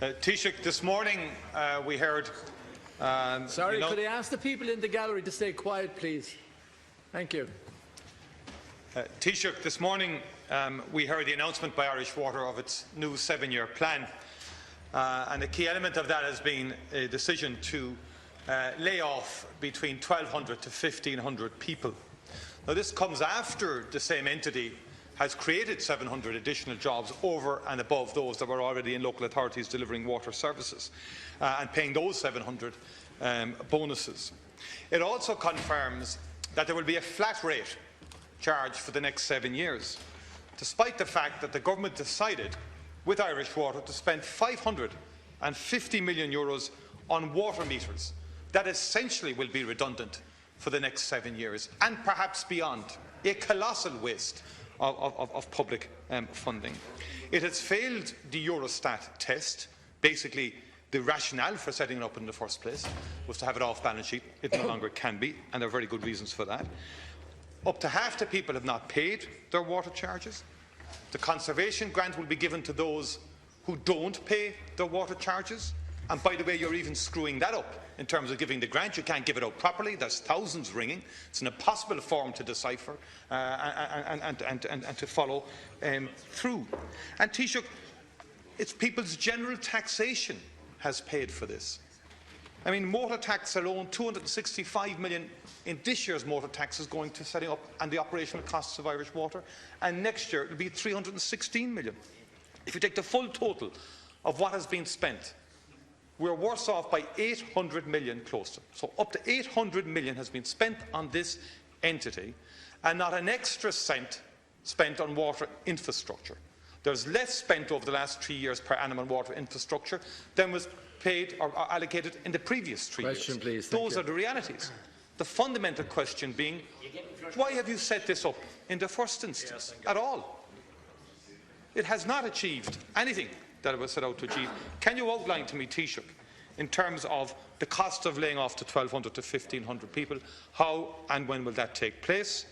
Taoiseach, this morning we heard... Sorry, could I ask the people in the gallery to stay quiet, please? Thank you. Taoiseach, this morning we heard the announcement by Irish Water of its new 7-year plan. And a key element of that has been a decision to lay off between 1,200 to 1,500 people. Now, this comes after the same entity has created 700 additional jobs over and above those that were already in local authorities delivering water services and paying those 700 bonuses. It also confirms that there will be a flat rate charge for the next 7 years, despite the fact that the government decided with Irish Water to spend €550 million on water meters that essentially will be redundant for the next 7 years and perhaps beyond. A colossal waste of public funding. It has failed the Eurostat test. Basically, the rationale for setting it up in the first place was to have it off balance sheet. It no longer can be, and there are very good reasons for that. Up to half the people have not paid their water charges. The conservation grant will be given to those who don't pay their water charges. And by the way, you're even screwing that up in terms of giving the grant. You can't give it out properly. There's thousands ringing. It's an impossible form to decipher and to follow through. And Taoiseach, it's people's general taxation has paid for this. I mean, motor tax alone, 265 million in this year's motor tax is going to setting up and the operational costs of Irish Water. And next year it will be 316 million. If you take the full total of what has been spent, we're worse off by 800 million closer. So up to 800 million has been spent on this entity and not an extra cent spent on water infrastructure. There's less spent over the last 3 years per annum on water infrastructure than was paid or allocated in the previous 3 years. Please. Those are the realities. The fundamental question being, why have you set this up in the first instance at all? It has not achieved anything that it was set out to achieve. Can you outline to me, Taoiseach, in terms of the cost of laying off to 1,200 to 1,500 people, how and when will that take place?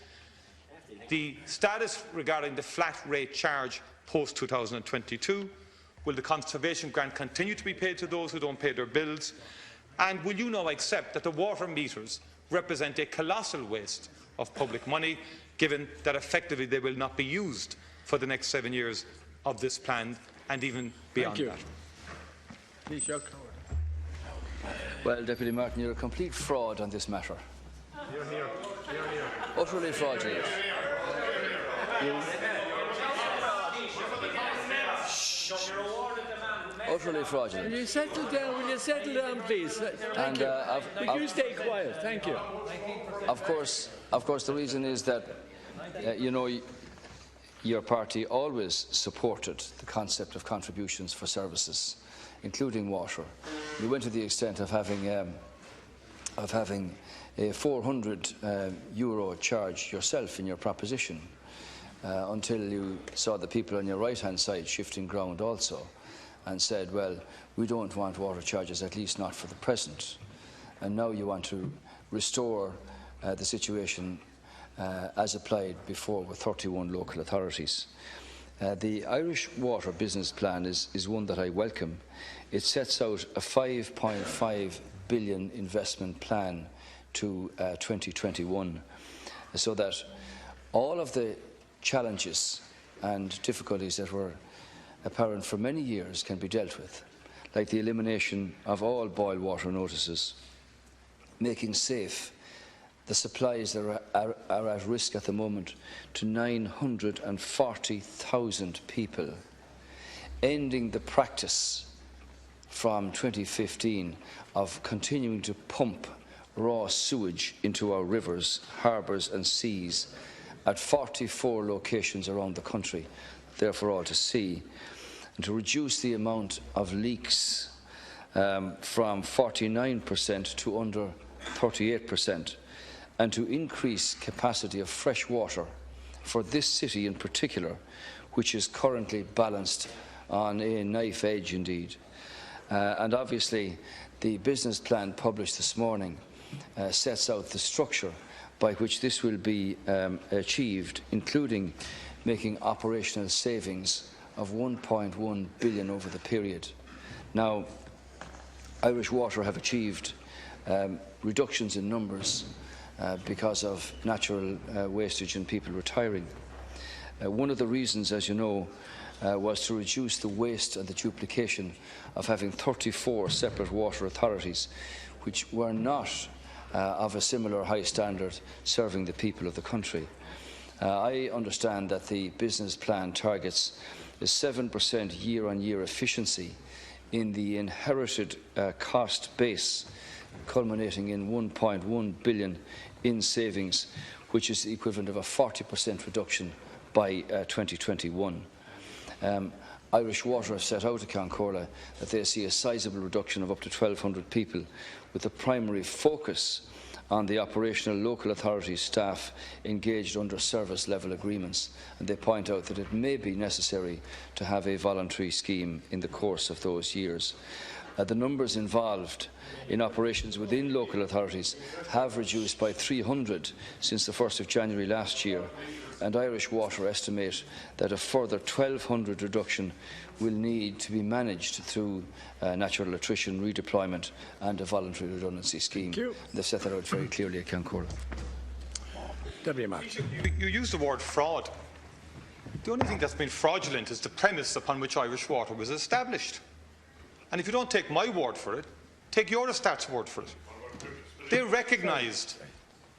The status regarding the flat rate charge post-2022, will the conservation grant continue to be paid to those who don't pay their bills? And will you now accept that the water meters represent a colossal waste of public money, given that effectively they will not be used for the next 7 years of this plan and even beyond that? Well, Deputy Martin, you're a complete fraud on this matter. Utterly fraudulent. Utterly fraudulent. Will you settle down? Will you settle down, please? Thank you. Will you stay quiet? Thank you. Of course, the reason is that your party always supported the concept of contributions for services, including water. You went to the extent of having a €400 charge yourself in your proposition, until you saw the people on your right-hand side shifting ground also, and said, well, we don't want water charges, at least not for the present. And now you want to restore the situation as applied before with 31 local authorities. The Irish Water business plan is one that I welcome. It sets out a €5.5 billion investment plan to 2021, so that all of the challenges and difficulties that were apparent for many years can be dealt with, like the elimination of all boil water notices, making safe the supplies that are at risk at the moment to 940,000 people, ending the practice from 2015 of continuing to pump raw sewage into our rivers, harbours and seas at 44 locations around the country, there for all to see, and to reduce the amount of leaks from 49% to under 38%, and to increase capacity of fresh water for this city in particular, which is currently balanced on a knife edge indeed. And obviously the business plan published this morning sets out the structure by which this will be achieved, including making operational savings of 1.1 billion over the period. Now, Irish Water have achieved reductions in numbers because of natural wastage and people retiring. One of the reasons, as you know, was to reduce the waste and the duplication of having 34 separate water authorities which were not of a similar high standard serving the people of the country. I understand that the business plan targets a 7% year-on-year efficiency in the inherited cost base, culminating in 1.1 billion in savings, which is the equivalent of a 40% reduction by 2021. Irish Water have set out to Concorla that they see a sizable reduction of up to 1,200 people, with the primary focus on the operational local authorities staff engaged under service level agreements, and they point out that it may be necessary to have a voluntary scheme in the course of those years. The numbers involved in operations within local authorities have reduced by 300 since the 1st of January last year, and Irish Water estimate that a further 1,200 reduction will need to be managed through natural attrition, redeployment and a voluntary redundancy scheme. They've set that out very clearly at Concorla. You used the word fraud. The only thing that's been fraudulent is the premise upon which Irish Water was established. And if you don't take my word for it, take Eurostat's word for it. They recognised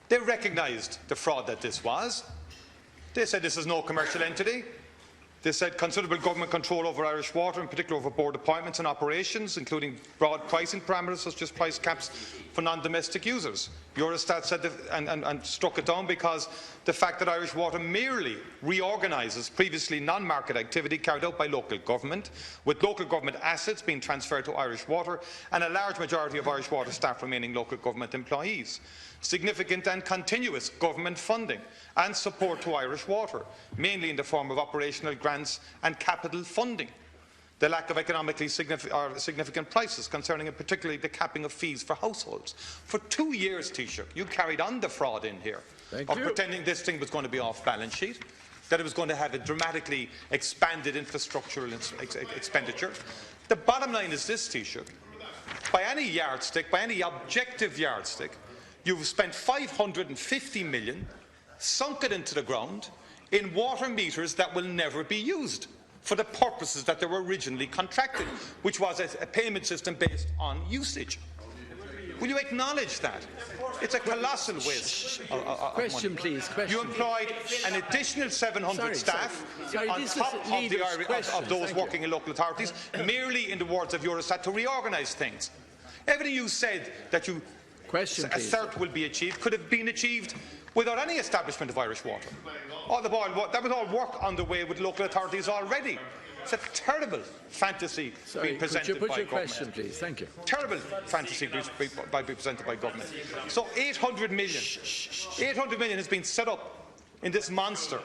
the fraud that this was. They said this is no commercial entity. They said considerable government control over Irish Water, in particular over board appointments and operations, including broad pricing parameters such as price caps for non-domestic users. Eurostat said and struck it down because the fact that Irish Water merely reorganises previously non-market activity carried out by local government, with local government assets being transferred to Irish Water and a large majority of Irish Water staff remaining local government employees. Significant and continuous government funding and support to Irish Water, mainly in the form of operational grants and capital funding. The lack of economically significant prices concerning particularly the capping of fees for households. For 2 years, Taoiseach, you carried on the fraud in here pretending this thing was going to be off balance sheet, that it was going to have a dramatically expanded infrastructural expenditure. The bottom line is this, Taoiseach. By any yardstick, by any objective yardstick, you've spent 550 million, sunk it into the ground, in water meters that will never be used for the purposes that they were originally contracted, which was a payment system based on usage. Will you acknowledge that? It's a colossal waste of question, money. Please. Question. You employed an additional 700 staff on top of those working in local authorities, merely in the words of Eurostat, to reorganise things. Everything you said that you assert will be achieved could have been achieved without any establishment of Irish Water. That was all work underway with local authorities already. It's a terrible fantasy being presented by government. Could you put your question, please? Thank you. Terrible fantasy being presented by government. So 800 million has been set up in this monster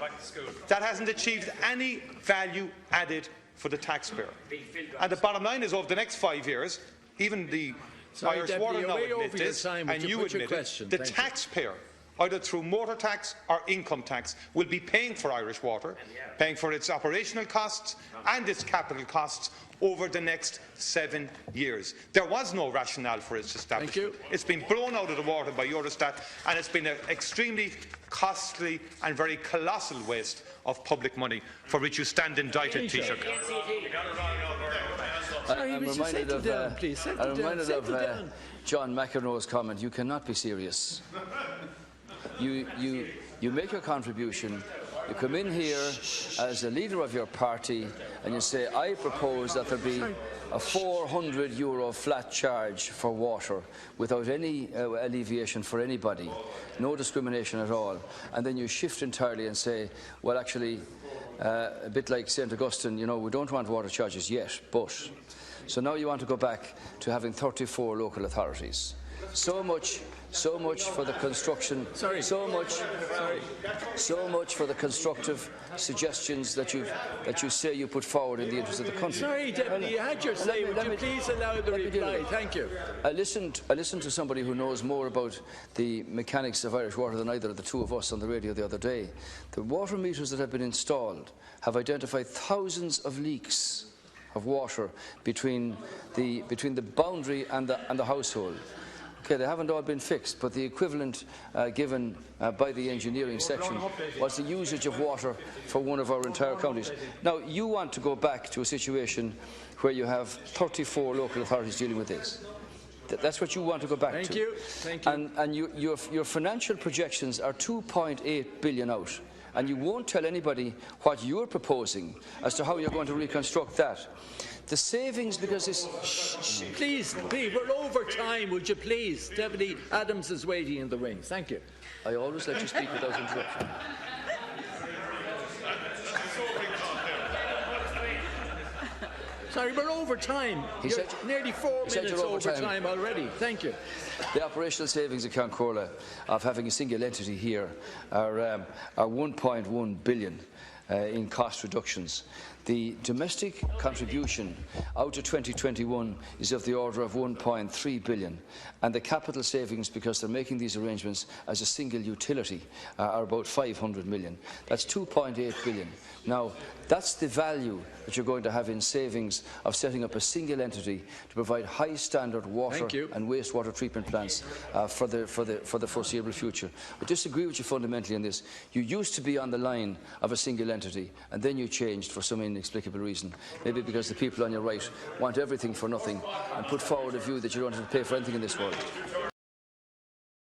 that hasn't achieved any value added for the taxpayer. And the bottom line is, over the next 5 years, even the Irish Water now admit this, and you admit it, the taxpayer, either through motor tax or income tax, will be paying for Irish Water, paying for its operational costs and its capital costs over the next 7 years. There was no rationale for its establishment. It's been blown out of the water by Eurostat, and it's been an extremely costly and very colossal waste of public money for which you stand indicted, Taoiseach. I'm reminded of John McEnroe's comment, you cannot be serious. You make your contribution, you come in here as a leader of your party and you say, I propose that there be a €400 flat charge for water without any alleviation for anybody, no discrimination at all. And then you shift entirely and say, well, actually, a bit like St. Augustine, you know, we don't want water charges yet, but. So now you want to go back to having 34 local authorities. So much for the construction. So much for the constructive suggestions that you say you put forward in the interest of the country. Sorry, Deputy, you had your say. Would you please allow the reply? Thank you. I listened to somebody who knows more about the mechanics of Irish Water than either of the two of us on the radio the other day. The water meters that have been installed have identified thousands of leaks of water between the boundary and the household. Okay, they haven't all been fixed, but the equivalent given by the engineering section was the usage of water for one of our entire counties. Now, you want to go back to a situation where you have 34 local authorities dealing with this. That's what you want to go back to. Thank you. Thank you. And your financial projections are 2.8 billion out. And you won't tell anybody what you're proposing as to how you're going to reconstruct that. The savings, because this... Please, we're over time, would you please? Deputy Adams is waiting in the wings. Thank you. I always let you speak without interruption. Sorry, we're over time. You're nearly 4 minutes over time already. Thank you. The operational savings account, Corla, of having a single entity here are 1.1 billion in cost reductions. The domestic contribution out to 2021 is of the order of 1.3 billion, and the capital savings, because they're making these arrangements as a single utility, are about 500 million. That's 2.8 billion. Now, that's the value that you're going to have in savings of setting up a single entity to provide high standard water and wastewater treatment plants for the foreseeable future. I disagree with you fundamentally on this. You used to be on the line of a single entity, and then you changed for some inexplicable reason. Maybe because the people on your right want everything for nothing and put forward a view that you don't have to pay for anything in this world.